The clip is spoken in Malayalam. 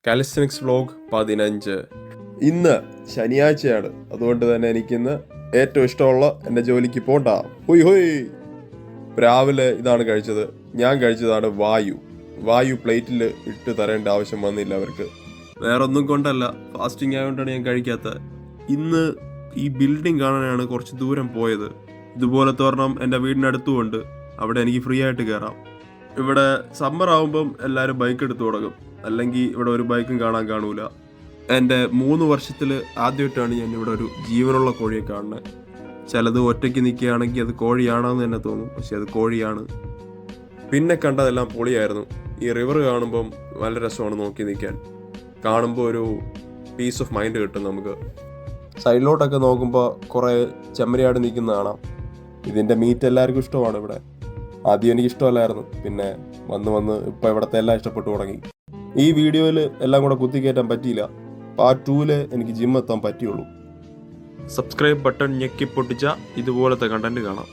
കാലിസ്റ്റനിക്സ് വ്ലോഗ് 15. ഇന്ന് ശനിയാഴ്ചയാണ്, അതുകൊണ്ട് തന്നെ എനിക്കിന്ന് ഏറ്റവും ഇഷ്ടമുള്ള എൻ്റെ ജോലിക്ക് പോണ്ട. ഹുയ് ഹുയ്. രാവിലെ ഇതാണ് കഴിച്ചത്. ഞാൻ കഴിച്ചതാണ് വായു പ്ലേറ്റിൽ ഇട്ട് തരേണ്ട ആവശ്യം വന്നില്ല അവർക്ക്. വേറൊന്നും കൊണ്ടല്ല, ഫാസ്റ്റിംഗ് ആയതുകൊണ്ടാണ് ഞാൻ കഴിക്കാത്തത്. ഇന്ന് ഈ ബിൽഡിംഗ് കാണാനാണ് കുറച്ച് ദൂരം പോയത്. ഇതുപോലത്തെ ഒരെണ്ണം എൻ്റെ വീടിനടുത്തുമുണ്ട്. അവിടെ എനിക്ക് ഫ്രീ ആയിട്ട് കയറാം. ഇവിടെ സമ്മർ ആകുമ്പം എല്ലാവരും ബൈക്ക് എടുത്തു തുടങ്ങും, അല്ലെങ്കിൽ ഇവിടെ ഒരു ബൈക്കും കാണൂല. എൻ്റെ 3 വർഷത്തിൽ ആദ്യമായിട്ടാണ് ഞാൻ ഇവിടെ ഒരു ജീവനുള്ള കോഴിയെ കാണുന്നത്. ചിലത് ഒറ്റയ്ക്ക് നിൽക്കുകയാണെങ്കിൽ അത് കോഴിയാണെന്ന് തന്നെ തോന്നും, പക്ഷെ അത് കോഴിയാണ്. പിന്നെ കണ്ടതെല്ലാം പൊളിയായിരുന്നു. ഈ റിവർ കാണുമ്പം നല്ല രസമാണ് നോക്കി നിൽക്കാൻ. കാണുമ്പോൾ ഒരു പീസ് ഓഫ് മൈൻഡ് കിട്ടും നമുക്ക്. സൈഡിലോട്ടൊക്കെ നോക്കുമ്പോൾ കുറേ ചെമ്മരിയാട് നിൽക്കുന്ന കാണാം. ഇതിൻ്റെ മീറ്റ് എല്ലാവർക്കും ഇഷ്ടമാണ് ഇവിടെ. ആദ്യം എനിക്ക് ഇഷ്ടമല്ലായിരുന്നു, പിന്നെ വന്ന് ഇപ്പോൾ ഇവിടുത്തെ എല്ലാം ഇഷ്ടപ്പെട്ടു തുടങ്ങി. ഈ വീഡിയോയിൽ എല്ലാം കൂടെ കുത്തിക്കയറ്റാൻ പറ്റിയില്ല. പാർട്ട് 2 എനിക്ക് ജിം എത്താൻ പറ്റിയുള്ളൂ. സബ്സ്ക്രൈബ് ബട്ടൺ ഞെക്കി പൊട്ടിച്ചാൽ ഇതുപോലത്തെ കണ്ടന്റ് കാണാം.